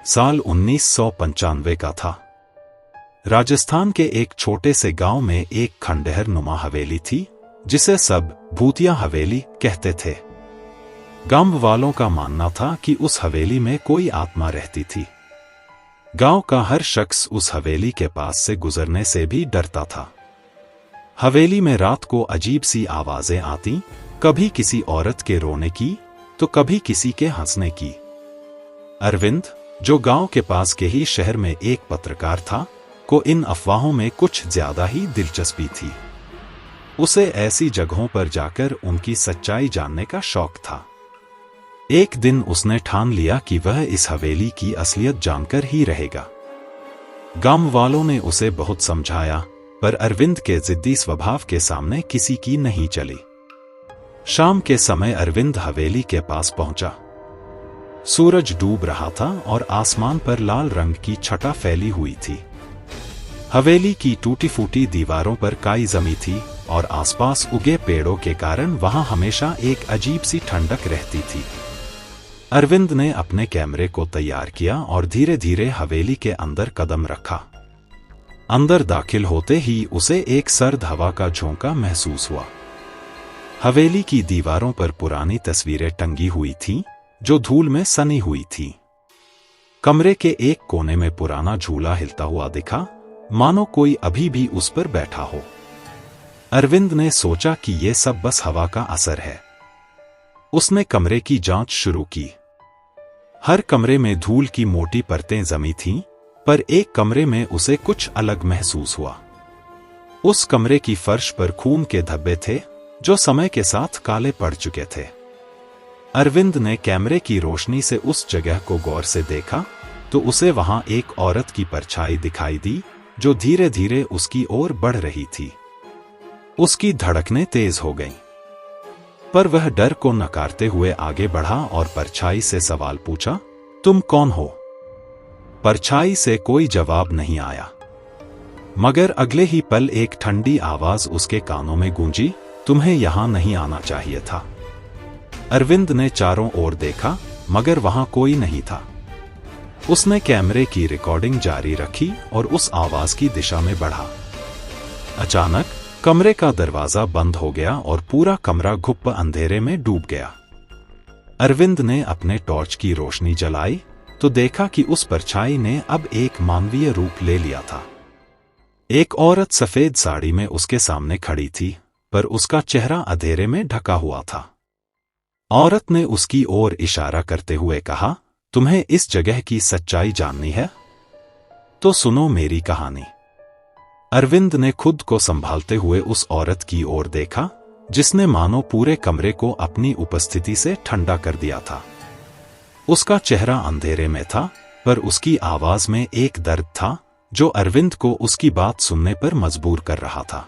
साल 1995 का था। राजस्थान के एक छोटे से गांव में एक खंडहर नुमा हवेली थी, जिसे सब भूतिया हवेली कहते थे। गांव वालों का मानना था कि उस हवेली में कोई आत्मा रहती थी। गांव का हर शख्स उस हवेली के पास से गुजरने से भी डरता था। हवेली में रात को अजीब सी आवाजें आती, कभी किसी औरत के रोने की तो कभी किसी के हंसने की। अरविंद, जो गांव के पास के ही शहर में एक पत्रकार था, को इन अफवाहों में कुछ ज्यादा ही दिलचस्पी थी। उसे ऐसी जगहों पर जाकर उनकी सच्चाई जानने का शौक था। एक दिन उसने ठान लिया कि वह इस हवेली की असलियत जानकर ही रहेगा। गांव वालों ने उसे बहुत समझाया, पर अरविंद के जिद्दी स्वभाव के सामने किसी की नहीं चली। शाम के समय अरविंद हवेली के पास पहुंचा। सूरज डूब रहा था और आसमान पर लाल रंग की छटा फैली हुई थी। हवेली की टूटी फूटी दीवारों पर काई जमी थी और आसपास उगे पेड़ों के कारण वहां हमेशा एक अजीब सी ठंडक रहती थी। अरविंद ने अपने कैमरे को तैयार किया और धीरे धीरे हवेली के अंदर कदम रखा। अंदर दाखिल होते ही उसे एक सर्द हवा का झोंका महसूस हुआ। हवेली की दीवारों पर पुरानी तस्वीरें टंगी हुई थीं, जो धूल में सनी हुई थीं। कमरे के एक कोने में पुराना झूला हिलता हुआ दिखा, मानो कोई अभी भी उस पर बैठा हो। अरविंद ने सोचा कि यह सब बस हवा का असर है। उसने कमरे की जांच शुरू की। हर कमरे में धूल की मोटी परतें जमी थीं, पर एक कमरे में उसे कुछ अलग महसूस हुआ। उस कमरे की फर्श पर खून के धब्बे थे, जो समय के साथ काले पड़ चुके थे। अरविंद ने कैमरे की रोशनी से उस जगह को गौर से देखा तो उसे वहां एक औरत की परछाई दिखाई दी, जो धीरे धीरे उसकी ओर बढ़ रही थी। उसकी धड़कनें तेज हो गईं, पर वह डर को नकारते हुए आगे बढ़ा और परछाई से सवाल पूछा, तुम कौन हो? परछाई से कोई जवाब नहीं आया, मगर अगले ही पल एक ठंडी आवाज उसके कानों में गूंजी, तुम्हें यहां नहीं आना चाहिए था। अरविंद ने चारों ओर देखा, मगर वहां कोई नहीं था। उसने कैमरे की रिकॉर्डिंग जारी रखी और उस आवाज की दिशा में बढ़ा। अचानक कमरे का दरवाजा बंद हो गया और पूरा कमरा घुप अंधेरे में डूब गया। अरविंद ने अपने टॉर्च की रोशनी जलाई तो देखा कि उस परछाई ने अब एक मानवीय रूप ले लिया था। एक औरत सफेद साड़ी में उसके सामने खड़ी थी, पर उसका चेहरा अंधेरे में ढका हुआ था। औरत ने उसकी ओर इशारा करते हुए कहा, तुम्हें इस जगह की सच्चाई जाननी है? तो सुनो मेरी कहानी। अरविंद ने खुद को संभालते हुए उस औरत की ओर देखा, जिसने मानो पूरे कमरे को अपनी उपस्थिति से ठंडा कर दिया था। उसका चेहरा अंधेरे में था, पर उसकी आवाज में एक दर्द था जो अरविंद को उसकी बात सुनने पर मजबूर कर रहा था।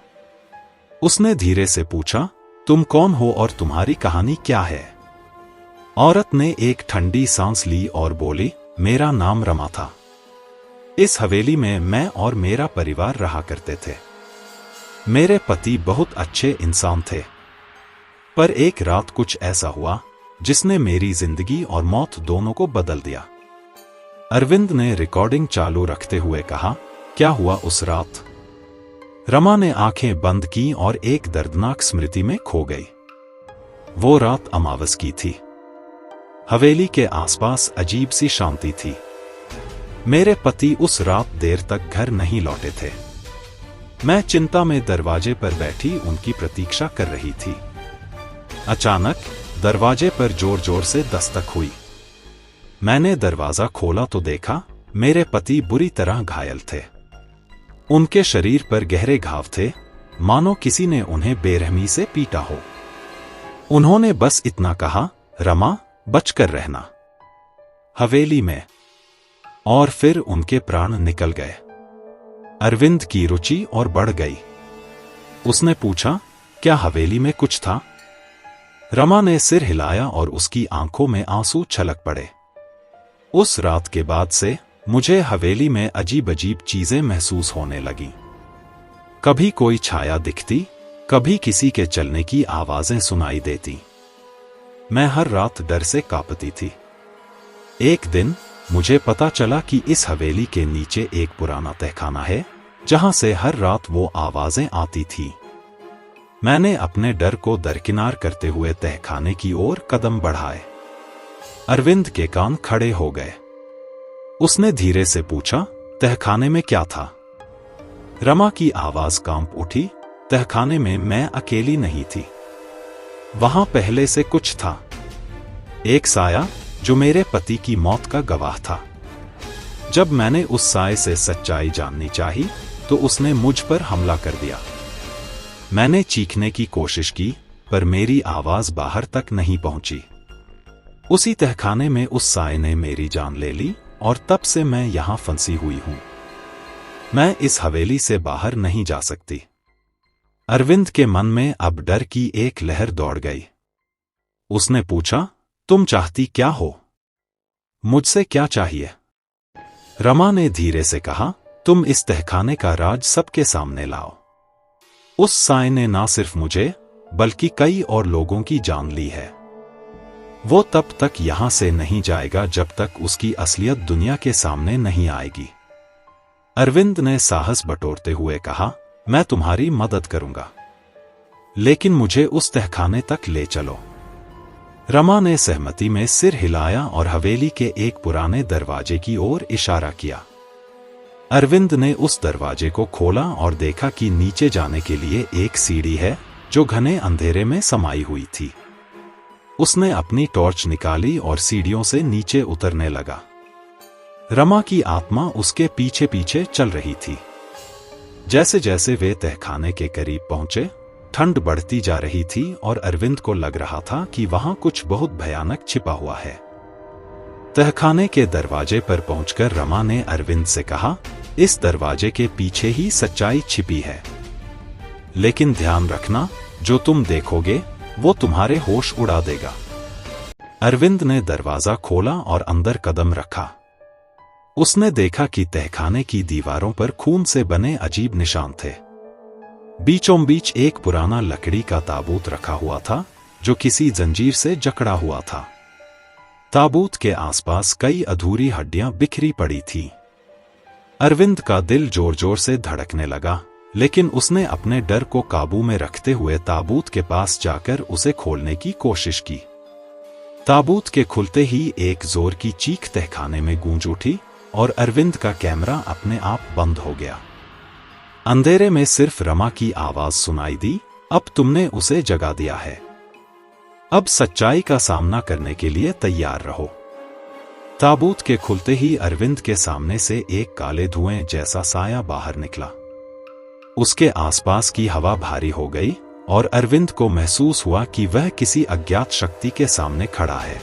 उसने धीरे से पूछा, तुम कौन हो और तुम्हारी कहानी क्या है? औरत ने एक ठंडी सांस ली और बोली, मेरा नाम रमा था। इस हवेली में मैं और मेरा परिवार रहा करते थे। मेरे पति बहुत अच्छे इंसान थे, पर एक रात कुछ ऐसा हुआ जिसने मेरी जिंदगी और मौत दोनों को बदल दिया। अरविंद ने रिकॉर्डिंग चालू रखते हुए कहा, क्या हुआ उस रात? रमा ने आंखें बंद की और एक दर्दनाक स्मृति में खो गई। वो रात अमावस की थी। हवेली के आसपास अजीब सी शांति थी। मेरे पति उस रात देर तक घर नहीं लौटे थे। मैं चिंता में दरवाजे पर बैठी उनकी प्रतीक्षा कर रही थी। अचानक दरवाजे पर जोर जोर से दस्तक हुई। मैंने दरवाजा खोला तो देखा मेरे पति बुरी तरह घायल थे। उनके शरीर पर गहरे घाव थे, मानो किसी ने उन्हें बेरहमी से पीटा हो। उन्होंने बस इतना कहा, रमा बचकर रहना। हवेली में। और फिर उनके प्राण निकल गए। अरविंद की रुचि और बढ़ गई। उसने पूछा, क्या हवेली में कुछ था? रमा ने सिर हिलाया और उसकी आंखों में आंसू छलक पड़े। उस रात के बाद से मुझे हवेली में अजीब अजीब चीजें महसूस होने लगीं। कभी कोई छाया दिखती, कभी किसी के चलने की आवाजें सुनाई देती। मैं हर रात डर से कांपती थी। एक दिन मुझे पता चला कि इस हवेली के नीचे एक पुराना तहखाना है जहां से हर रात वो आवाजें आती थी। मैंने अपने डर को दरकिनार करते हुए तहखाने की ओर कदम बढ़ाए। अरविंद के कान खड़े हो गए। उसने धीरे से पूछा, तहखाने में क्या था? रमा की आवाज कांप उठी। तहखाने में मैं अकेली नहीं थी। वहां पहले से कुछ था। एक साया जो मेरे पति की मौत का गवाह था। जब मैंने उस साये से सच्चाई जाननी चाही तो उसने मुझ पर हमला कर दिया। मैंने चीखने की कोशिश की पर मेरी आवाज बाहर तक नहीं पहुंची। उसी तहखाने में उस साये ने मेरी जान ले ली और तब से मैं यहां फंसी हुई हूं। मैं इस हवेली से बाहर नहीं जा सकती। अरविंद के मन में अब डर की एक लहर दौड़ गई। उसने पूछा, तुम चाहती क्या हो? मुझसे क्या चाहिए? रमा ने धीरे से कहा, तुम इस तहखाने का राज सबके सामने लाओ। उस साये ने ना सिर्फ मुझे बल्कि कई और लोगों की जान ली है। वो तब तक यहां से नहीं जाएगा जब तक उसकी असलियत दुनिया के सामने नहीं आएगी। अरविंद ने साहस बटोरते हुए कहा, मैं तुम्हारी मदद करूंगा, लेकिन मुझे उस तहखाने तक ले चलो। रमा ने सहमति में सिर हिलाया और हवेली के एक पुराने दरवाजे की ओर इशारा किया। अरविंद ने उस दरवाजे को खोला और देखा कि नीचे जाने के लिए एक सीढ़ी है जो घने अंधेरे में समाई हुई थी। उसने अपनी टॉर्च निकाली और सीढ़ियों से नीचे उतरने लगा। रमा की आत्मा उसके पीछे पीछे चल रही थी। जैसे जैसे वे तहखाने के करीब पहुंचे, ठंड बढ़ती जा रही थी और अरविंद को लग रहा था कि वहां कुछ बहुत भयानक छिपा हुआ है। तहखाने के दरवाजे पर पहुंचकर रमा ने अरविंद से कहा, इस दरवाजे के पीछे ही सच्चाई छिपी है, लेकिन ध्यान रखना, जो तुम देखोगे वो तुम्हारे होश उड़ा देगा। अरविंद ने दरवाजा खोला और अंदर कदम रखा। उसने देखा कि तहखाने की दीवारों पर खून से बने अजीब निशान थे। बीचों बीच एक पुराना लकड़ी का ताबूत रखा हुआ था जो किसी जंजीर से जकड़ा हुआ था। ताबूत के आसपास कई अधूरी हड्डियां बिखरी पड़ी थीं। अरविंद का दिल जोर जोर से धड़कने लगा, लेकिन उसने अपने डर को काबू में रखते हुए ताबूत के पास जाकर उसे खोलने की कोशिश की। ताबूत के खुलते ही एक जोर की चीख तहखाने में गूंज उठी और अरविंद का कैमरा अपने आप बंद हो गया। अंधेरे में सिर्फ रमा की आवाज सुनाई दी, अब तुमने उसे जगा दिया है। अब सच्चाई का सामना करने के लिए तैयार रहो। ताबूत के खुलते ही अरविंद के सामने से एक काले धुएं जैसा साया बाहर निकला। उसके आसपास की हवा भारी हो गई और अरविंद को महसूस हुआ कि वह किसी अज्ञात शक्ति के सामने खड़ा है।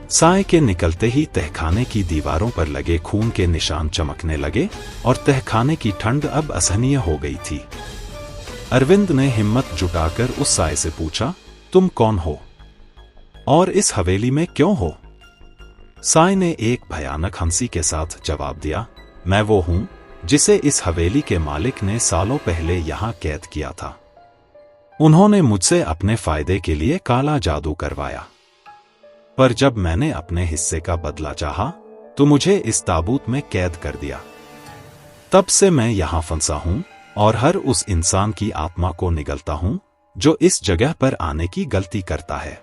साए के निकलते ही तहखाने की दीवारों पर लगे खून के निशान चमकने लगे और तहखाने की ठंड अब असहनीय हो गई थी। अरविंद ने हिम्मत जुटाकर उस साए से पूछा, तुम कौन हो और इस हवेली में क्यों हो? साए ने एक भयानक हंसी के साथ जवाब दिया, मैं वो हूं जिसे इस हवेली के मालिक ने सालों पहले यहां कैद किया था। उन्होंने मुझसे अपने फायदे के लिए काला जादू करवाया, पर जब मैंने अपने हिस्से का बदला चाहा तो मुझे इस ताबूत में कैद कर दिया। तब से मैं यहां फंसा हूं और हर उस इंसान की आत्मा को निगलता हूं जो इस जगह पर आने की गलती करता है।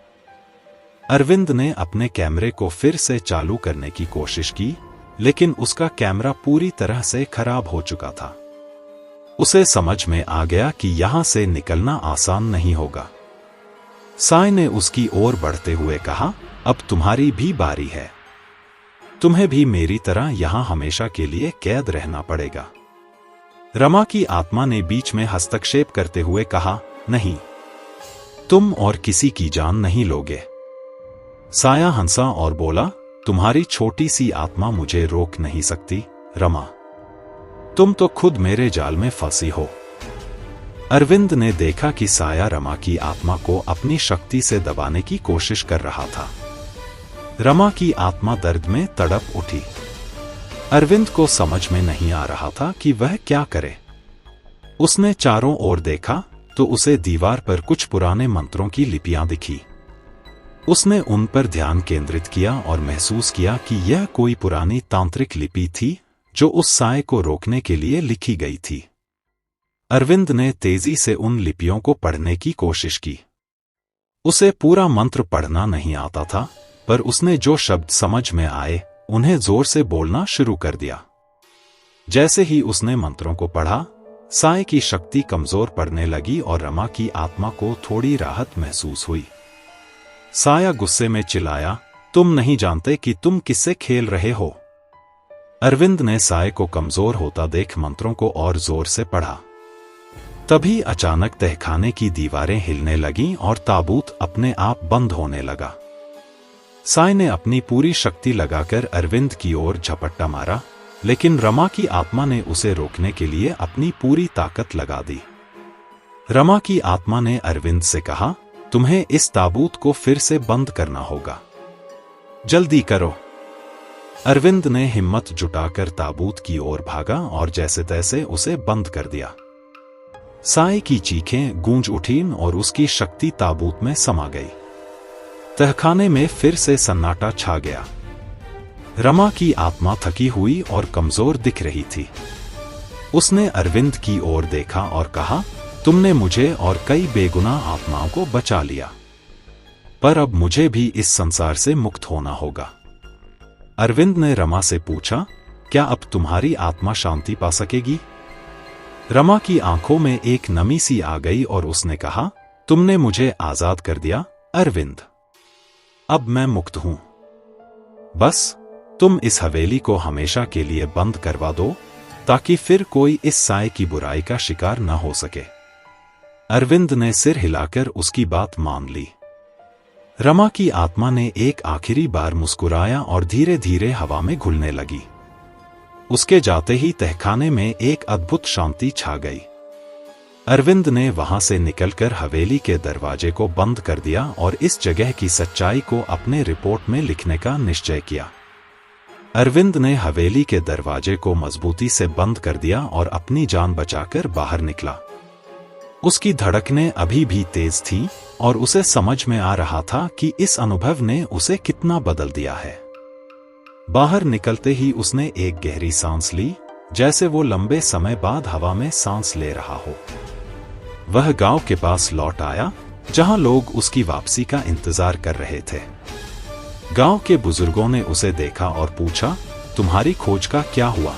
अरविंद ने अपने कैमरे को फिर से चालू करने की कोशिश की, लेकिन उसका कैमरा पूरी तरह से खराब हो चुका था। उसे समझ में आ गया कि यहां से निकलना आसान नहीं होगा। साए ने उसकी ओर बढ़ते हुए कहा, अब तुम्हारी भी बारी है। तुम्हें भी मेरी तरह यहां हमेशा के लिए कैद रहना पड़ेगा। रमा की आत्मा ने बीच में हस्तक्षेप करते हुए कहा, नहीं, तुम और किसी की जान नहीं लोगे। साया हंसा और बोला, तुम्हारी छोटी सी आत्मा मुझे रोक नहीं सकती रमा, तुम तो खुद मेरे जाल में फंसी हो। अरविंद ने देखा कि साया रमा की आत्मा को अपनी शक्ति से दबाने की कोशिश कर रहा था। रमा की आत्मा दर्द में तड़प उठी। अरविंद को समझ में नहीं आ रहा था कि वह क्या करे। उसने चारों ओर देखा तो उसे दीवार पर कुछ पुराने मंत्रों की लिपियां दिखी। उसने उन पर ध्यान केंद्रित किया और महसूस किया कि यह कोई पुरानी तांत्रिक लिपि थी जो उस साए को रोकने के लिए लिखी गई थी। अरविंद ने तेजी से उन लिपियों को पढ़ने की कोशिश की। उसे पूरा मंत्र पढ़ना नहीं आता था, पर उसने जो शब्द समझ में आए उन्हें जोर से बोलना शुरू कर दिया। जैसे ही उसने मंत्रों को पढ़ा, साए की शक्ति कमजोर पड़ने लगी और रमा की आत्मा को थोड़ी राहत महसूस हुई। साया गुस्से में चिल्लाया, तुम नहीं जानते कि तुम किससे खेल रहे हो। अरविंद ने साए को कमजोर होता देख मंत्रों को और जोर से पढ़ा। तभी अचानक तहखाने की दीवारें हिलने लगीं और ताबूत अपने आप बंद होने लगा। साए ने अपनी पूरी शक्ति लगाकर अरविंद की ओर झपट्टा मारा, लेकिन रमा की आत्मा ने उसे रोकने के लिए अपनी पूरी ताकत लगा दी। रमा की आत्मा ने अरविंद से कहा, तुम्हें इस ताबूत को फिर से बंद करना होगा, जल्दी करो। अरविंद ने हिम्मत जुटाकर ताबूत की ओर भागा और जैसे तैसे उसे बंद कर दिया। साए की चीखें गूंज उठीं और उसकी शक्ति ताबूत में समा गई। तहखाने में फिर से सन्नाटा छा गया। रमा की आत्मा थकी हुई और कमजोर दिख रही थी। उसने अरविंद की ओर देखा और कहा, तुमने मुझे और कई बेगुनाह आत्माओं को बचा लिया, पर अब मुझे भी इस संसार से मुक्त होना होगा। अरविंद ने रमा से पूछा, क्या अब तुम्हारी आत्मा शांति पा सकेगी? रमा की आंखों में एक नमी सी आ गई और उसने कहा, तुमने मुझे आजाद कर दिया अरविंद, अब मैं मुक्त हूं। बस तुम इस हवेली को हमेशा के लिए बंद करवा दो, ताकि फिर कोई इस साए की बुराई का शिकार न हो सके। अरविंद ने सिर हिलाकर उसकी बात मान ली। रमा की आत्मा ने एक आखिरी बार मुस्कुराया और धीरे धीरे हवा में घुलने लगी। उसके जाते ही तहखाने में एक अद्भुत शांति छा गई। अरविंद ने वहां से निकलकर हवेली के दरवाजे को बंद कर दिया और इस जगह की सच्चाई को अपने रिपोर्ट में लिखने का निश्चय किया। अरविंद ने हवेली के दरवाजे को मजबूती से बंद कर दिया और अपनी जान बचाकर बाहर निकला। उसकी धड़कनें अभी भी तेज थीं और उसे समझ में आ रहा था कि इस अनुभव ने उसे कितना बदल दिया है। बाहर निकलते ही उसने एक गहरी सांस ली, जैसे वो लंबे समय बाद हवा में सांस ले रहा हो। वह गांव के पास लौट आया, जहां लोग उसकी वापसी का इंतजार कर रहे थे। गांव के बुजुर्गों ने उसे देखा और पूछा, तुम्हारी खोज का क्या हुआ?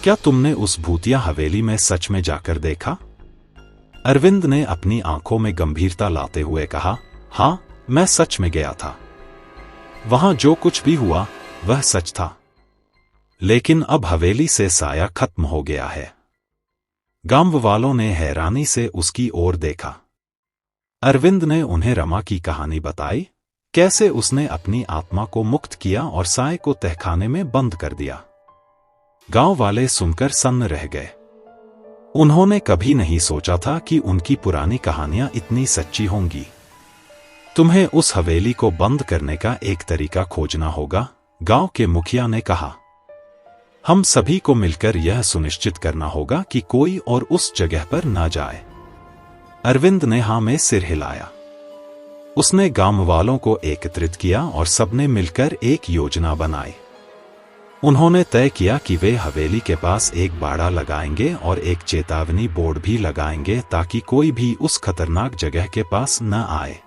क्या तुमने उस भूतिया हवेली में सच में जाकर देखा? अरविंद ने अपनी आंखों में गंभीरता लाते हुए कहा, हां, मैं सच में गया था। वहां जो कुछ भी हुआ वह सच था, लेकिन अब हवेली से साया खत्म हो गया है। गांव वालों ने हैरानी से उसकी ओर देखा। अरविंद ने उन्हें रमा की कहानी बताई, कैसे उसने अपनी आत्मा को मुक्त किया और साए को तहखाने में बंद कर दिया। गांव वाले सुनकर सन्न रह गए। उन्होंने कभी नहीं सोचा था कि उनकी पुरानी कहानियां इतनी सच्ची होंगी। तुम्हें उस हवेली को बंद करने का एक तरीका खोजना होगा, गांव के मुखिया ने कहा। हम सभी को मिलकर यह सुनिश्चित करना होगा कि कोई और उस जगह पर ना जाए। अरविंद ने हां में सिर हिलाया। उसने गांव वालों को एकत्रित किया और सबने मिलकर एक योजना बनाई। उन्होंने तय किया कि वे हवेली के पास एक बाड़ा लगाएंगे और एक चेतावनी बोर्ड भी लगाएंगे ताकि कोई भी उस खतरनाक जगह के पास न आए।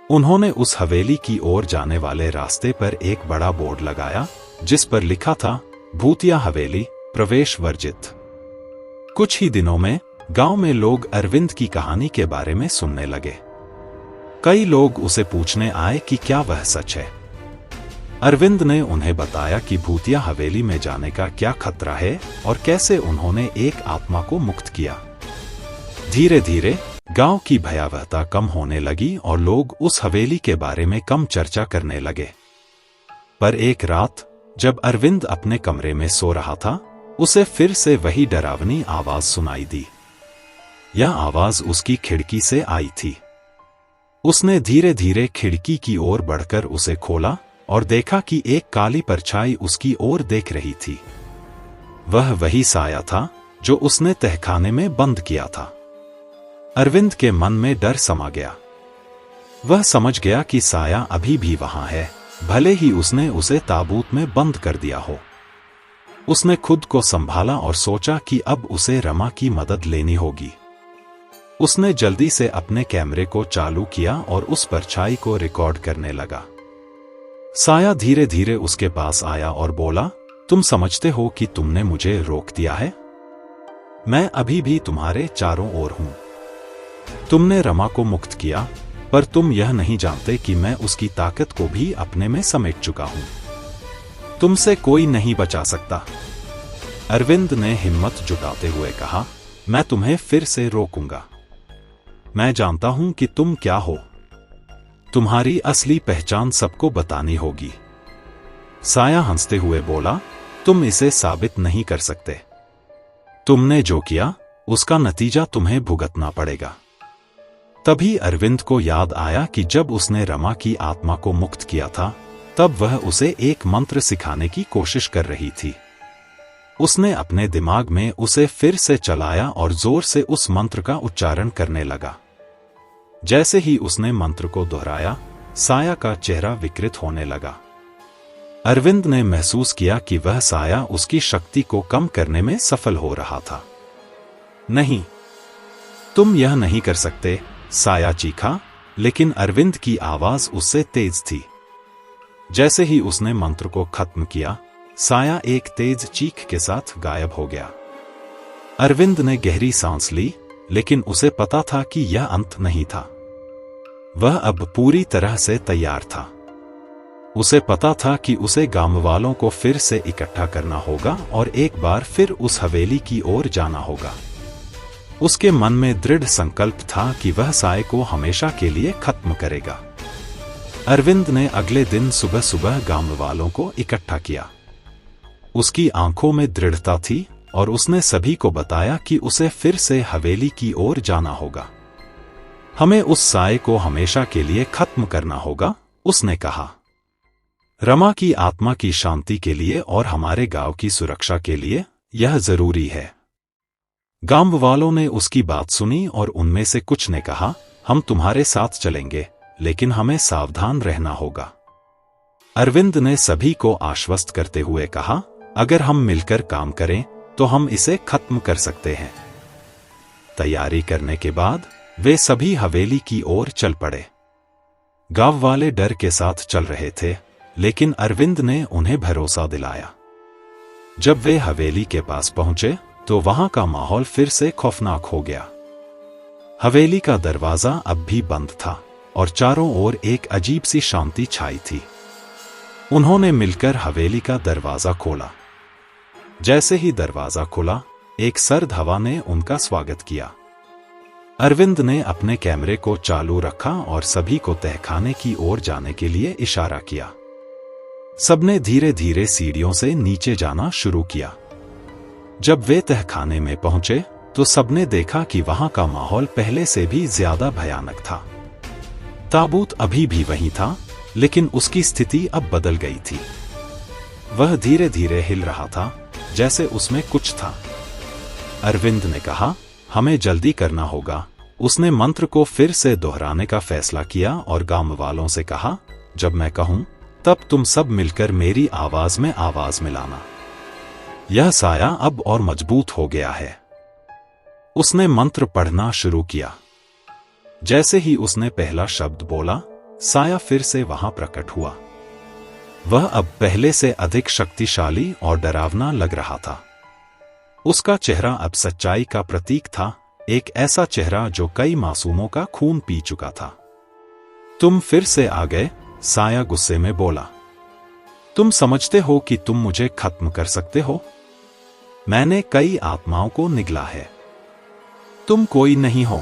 उन्होंने उस हवेली की ओर जाने वाले रास्ते पर एक बड़ा बोर्ड लगाया, जिस पर लिखा था, भूतिया हवेली, प्रवेश वर्जित। कुछ ही दिनों में गांव में लोग अरविंद की कहानी के बारे में सुनने लगे। कई लोग उसे पूछने आए कि क्या वह सच है। अरविंद ने उन्हें बताया कि भूतिया हवेली में जाने का क्या खतरा है और कैसे उन्होंने एक आत्मा को मुक्त किया। धीरे धीरे गांव की भयावहता कम होने लगी और लोग उस हवेली के बारे में कम चर्चा करने लगे। पर एक रात जब अरविंद अपने कमरे में सो रहा था, उसे फिर से वही डरावनी आवाज सुनाई दी। यह आवाज उसकी खिड़की से आई थी। उसने धीरे धीरे खिड़की की ओर बढ़कर उसे खोला और देखा कि एक काली परछाई उसकी ओर देख रही थी। वह वही साया था जो उसने तहखाने में बंद किया था। अरविंद के मन में डर समा गया। वह समझ गया कि साया अभी भी वहां है, भले ही उसने उसे ताबूत में बंद कर दिया हो। उसने खुद को संभाला और सोचा कि अब उसे रमा की मदद लेनी होगी। उसने जल्दी से अपने कैमरे को चालू किया और उस परछाई को रिकॉर्ड करने लगा। साया धीरे धीरे उसके पास आया और बोला, तुम समझते हो कि तुमने मुझे रोक दिया है? मैं अभी भी तुम्हारे चारों ओर हूं। तुमने रमा को मुक्त किया, पर तुम यह नहीं जानते कि मैं उसकी ताकत को भी अपने में समेट चुका हूं। तुमसे कोई नहीं बचा सकता। अरविंद ने हिम्मत जुटाते हुए कहा, मैं तुम्हें फिर से रोकूंगा। मैं जानता हूं कि तुम क्या हो। तुम्हारी असली पहचान सबको बतानी होगी। साया हंसते हुए बोला, तुम इसे साबित नहीं कर सकते। तुमने जो किया उसका नतीजा तुम्हें भुगतना पड़ेगा। तभी अरविंद को याद आया कि जब उसने रमा की आत्मा को मुक्त किया था, तब वह उसे एक मंत्र सिखाने की कोशिश कर रही थी। उसने अपने दिमाग में उसे फिर से चलाया और जोर से उस मंत्र का उच्चारण करने लगा। जैसे ही उसने मंत्र को दोहराया, साया का चेहरा विकृत होने लगा। अरविंद ने महसूस किया कि वह साया उसकी शक्ति को कम करने में सफल हो रहा था। नहीं, तुम यह नहीं कर सकते, साया चीखा, लेकिन अरविंद की आवाज उससे तेज थी। जैसे ही उसने मंत्र को खत्म किया, साया एक तेज चीख के साथ गायब हो गया। अरविंद ने गहरी सांस ली, लेकिन उसे पता था कि यह अंत नहीं था। वह अब पूरी तरह से तैयार था। उसे पता था कि उसे गांव वालों को फिर से इकट्ठा करना होगा और एक बार फिर उस हवेली की ओर जाना होगा। उसके मन में दृढ़ संकल्प था कि वह साये को हमेशा के लिए खत्म करेगा। अरविंद ने अगले दिन सुबह सुबह गांव वालों को इकट्ठा किया। उसकी आंखों में दृढ़ता थी और उसने सभी को बताया कि उसे फिर से हवेली की ओर जाना होगा। हमें उस साये को हमेशा के लिए खत्म करना होगा, उसने कहा। रमा की आत्मा की शांति के लिए और हमारे गांव की सुरक्षा के लिए यह जरूरी है। गांव वालों ने उसकी बात सुनी और उनमें से कुछ ने कहा, हम तुम्हारे साथ चलेंगे, लेकिन हमें सावधान रहना होगा। अरविंद ने सभी को आश्वस्त करते हुए कहा, अगर हम मिलकर काम करें तो हम इसे खत्म कर सकते हैं। तैयारी करने के बाद वे सभी हवेली की ओर चल पड़े। गांव वाले डर के साथ चल रहे थे, लेकिन अरविंद ने उन्हें भरोसा दिलाया। जब वे हवेली के पास पहुंचे तो वहां का माहौल फिर से खौफनाक हो गया। हवेली का दरवाजा अब भी बंद था और चारों ओर एक अजीब सी शांति छाई थी। उन्होंने मिलकर हवेली का दरवाजा खोला। जैसे ही दरवाजा खुला, एक सर्द हवा ने उनका स्वागत किया। अरविंद ने अपने कैमरे को चालू रखा और सभी को तहखाने की ओर जाने के लिए इशारा किया। सबने धीरे धीरे सीढ़ियों से नीचे जाना शुरू किया। जब वे तहखाने में पहुंचे तो सबने देखा कि वहां का माहौल पहले से भी ज्यादा भयानक था। ताबूत अभी भी वहीं था, लेकिन उसकी स्थिति अब बदल गई थी। वह धीरे धीरे हिल रहा था, जैसे उसमें कुछ था। अरविंद ने कहा, हमें जल्दी करना होगा। उसने मंत्र को फिर से दोहराने का फैसला किया और गांव वालों से कहा, जब मैं कहूं तब तुम सब मिलकर मेरी आवाज में आवाज मिलाना। यह साया अब और मजबूत हो गया है। उसने मंत्र पढ़ना शुरू किया। जैसे ही उसने पहला शब्द बोला, साया फिर से वहां प्रकट हुआ। वह अब पहले से अधिक शक्तिशाली और डरावना लग रहा था। उसका चेहरा अब सच्चाई का प्रतीक था, एक ऐसा चेहरा जो कई मासूमों का खून पी चुका था। तुम फिर से आ गए, साया गुस्से में बोला। तुम समझते हो कि तुम मुझे खत्म कर सकते हो? मैंने कई आत्माओं को निगला है, तुम कोई नहीं हो।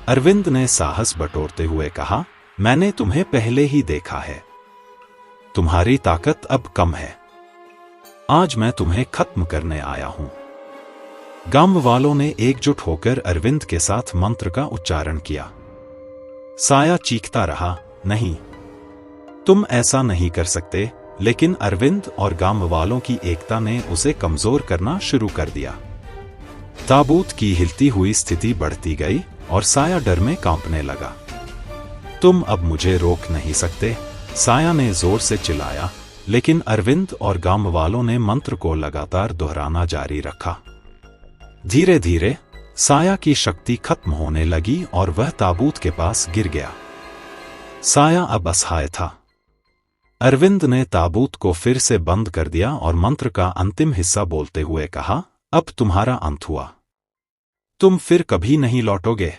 अरविंद ने साहस बटोरते हुए कहा, मैंने तुम्हें पहले ही देखा है। तुम्हारी ताकत अब कम है। आज मैं तुम्हें खत्म करने आया हूं। गांव वालों ने एकजुट होकर अरविंद के साथ मंत्र का उच्चारण किया। साया चीखता रहा, नहीं, तुम ऐसा नहीं कर सकते, लेकिन अरविंद और गांव वालों की एकता ने उसे कमजोर करना शुरू कर दिया। ताबूत की हिलती हुई स्थिति बढ़ती गई और साया डर में कांपने लगा। तुम अब मुझे रोक नहीं सकते, साया ने जोर से चिल्लाया, लेकिन अरविंद और गांव वालों ने मंत्र को लगातार दोहराना जारी रखा। धीरे धीरे साया की शक्ति खत्म होने लगी और वह ताबूत के पास गिर गया। साया अब असहाय था। अरविंद ने ताबूत को फिर से बंद कर दिया और मंत्र का अंतिम हिस्सा बोलते हुए कहा, अब तुम्हारा अंत हुआ, तुम फिर कभी नहीं लौटोगे।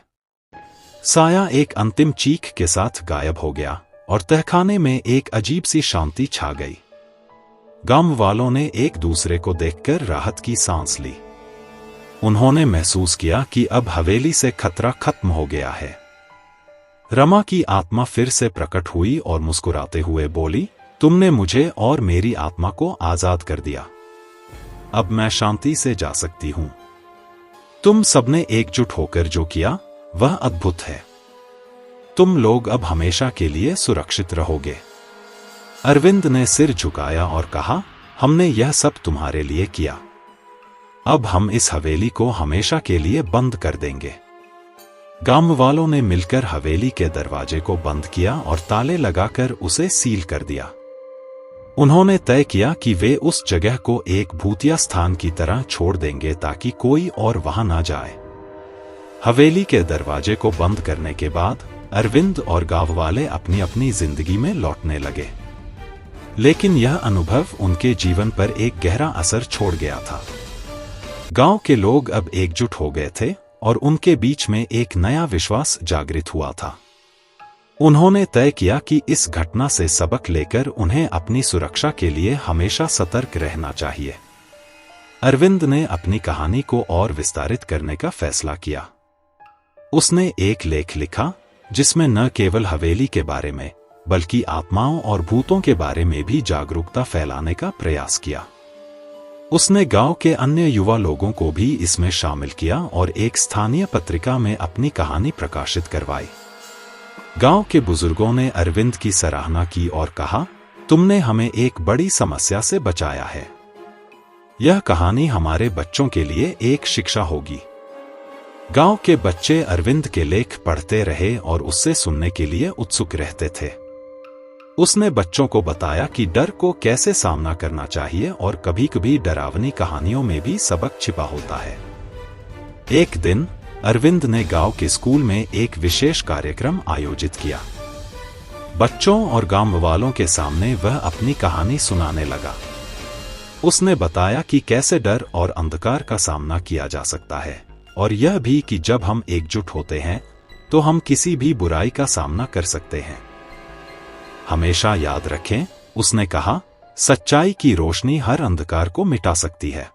साया एक अंतिम चीख के साथ गायब हो गया और तहखाने में एक अजीब सी शांति छा गई। गांव वालों ने एक दूसरे को देखकर राहत की सांस ली। उन्होंने महसूस किया कि अब हवेली से खतरा खत्म हो गया है। रमा की आत्मा फिर से प्रकट हुई और मुस्कुराते हुए बोली, तुमने मुझे और मेरी आत्मा को आजाद कर दिया। अब मैं शांति से जा सकती हूं। तुम सबने एकजुट होकर जो किया वह अद्भुत है। तुम लोग अब हमेशा के लिए सुरक्षित रहोगे। अरविंद ने सिर झुकाया और कहा, हमने यह सब तुम्हारे लिए किया। अब हम इस हवेली को हमेशा के लिए बंद कर देंगे। गांव वालों ने मिलकर हवेली के दरवाजे को बंद किया और ताले लगाकर उसे सील कर दिया। उन्होंने तय किया कि वे उस जगह को एक भूतिया स्थान की तरह छोड़ देंगे ताकि कोई और वहां ना जाए। हवेली के दरवाजे को बंद करने के बाद अरविंद और गांव वाले अपनी अपनी जिंदगी में लौटने लगे। लेकिन यह अनुभव उनके जीवन पर एक गहरा असर छोड़ गया था। गांव के लोग अब एकजुट हो गए थे और उनके बीच में एक नया विश्वास जागृत हुआ था। उन्होंने तय किया कि इस घटना से सबक लेकर उन्हें अपनी सुरक्षा के लिए हमेशा सतर्क रहना चाहिए। अरविंद ने अपनी कहानी को और विस्तारित करने का फैसला किया। उसने एक लेख लिखा जिसमें न केवल हवेली के बारे में बल्कि आत्माओं और भूतों के बारे में भी जागरूकता फैलाने का प्रयास किया। उसने गांव के अन्य युवा लोगों को भी इसमें शामिल किया और एक स्थानीय पत्रिका में अपनी कहानी प्रकाशित करवाई। गांव के बुजुर्गों ने अरविंद की सराहना की और कहा, तुमने हमें एक बड़ी समस्या से बचाया है। यह कहानी हमारे बच्चों के लिए एक शिक्षा होगी। गांव के बच्चे अरविंद के लेख पढ़ते रहे और उससे सुनने के लिए उत्सुक रहते थे। उसने बच्चों को बताया कि डर को कैसे सामना करना चाहिए और कभी-कभी डरावनी कहानियों में भी सबक छिपा होता है। एक दिन अरविंद ने गांव के स्कूल में एक विशेष कार्यक्रम आयोजित किया। बच्चों और गांव वालों के सामने वह अपनी कहानी सुनाने लगा। उसने बताया कि कैसे डर और अंधकार का सामना किया जा सकता है और यह भी कि जब हम एकजुट होते हैं तो हम किसी भी बुराई का सामना कर सकते हैं। हमेशा याद रखें, उसने कहा, सच्चाई की रोशनी हर अंधकार को मिटा सकती है।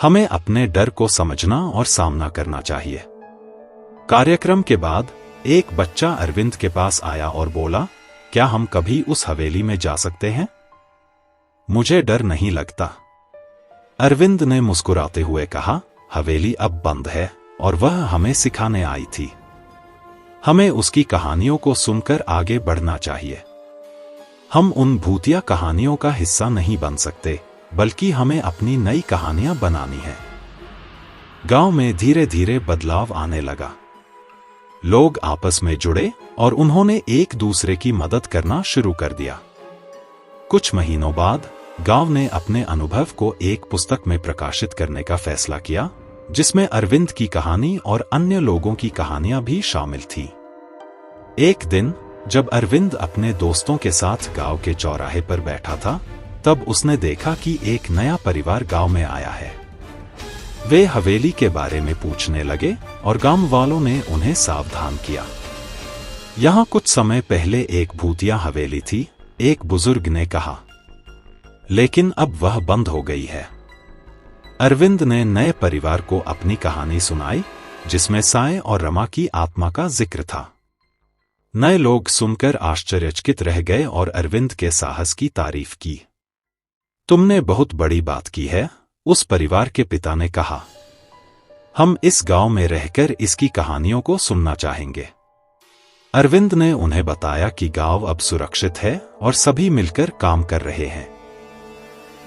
हमें अपने डर को समझना और सामना करना चाहिए। कार्यक्रम के बाद एक बच्चा अरविंद के पास आया और बोला, क्या हम कभी उस हवेली में जा सकते हैं? मुझे डर नहीं लगता। अरविंद ने मुस्कुराते हुए कहा, हवेली अब बंद है और वह हमें सिखाने आई थी। हमें उसकी कहानियों को सुनकर आगे बढ़ना चाहिए। हम उन भूतिया कहानियों का हिस्सा नहीं बन सकते, बल्कि हमें अपनी नई कहानियां बनानी है। गांव में धीरे धीरे बदलाव आने लगा। लोग आपस में जुड़े और उन्होंने एक दूसरे की मदद करना शुरू कर दिया। कुछ महीनों बाद गांव ने अपने अनुभव को एक पुस्तक में प्रकाशित करने का फैसला किया, जिसमें अरविंद की कहानी और अन्य लोगों की कहानियां भी शामिल थी। एक दिन जब अरविंद अपने दोस्तों के साथ गांव के चौराहे पर बैठा था, तब उसने देखा कि एक नया परिवार गांव में आया है। वे हवेली के बारे में पूछने लगे और गांव वालों ने उन्हें सावधान किया। यहां कुछ समय पहले एक भूतिया हवेली थी, एक बुजुर्ग ने कहा, लेकिन अब वह बंद हो गई है। अरविंद ने नए परिवार को अपनी कहानी सुनाई, जिसमें साय और रमा की आत्मा का जिक्र था। नए लोग सुनकर आश्चर्यचकित रह गए और अरविंद के साहस की तारीफ की। तुमने बहुत बड़ी बात की है, उस परिवार के पिता ने कहा। हम इस गांव में रहकर इसकी कहानियों को सुनना चाहेंगे। अरविंद ने उन्हें बताया कि गांव अब सुरक्षित है और सभी मिलकर काम कर रहे हैं।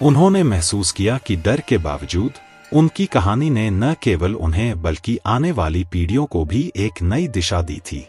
उन्होंने महसूस किया कि डर के बावजूद उनकी कहानी ने न केवल उन्हें बल्कि आने वाली पीढ़ियों को भी एक नई दिशा दी थी।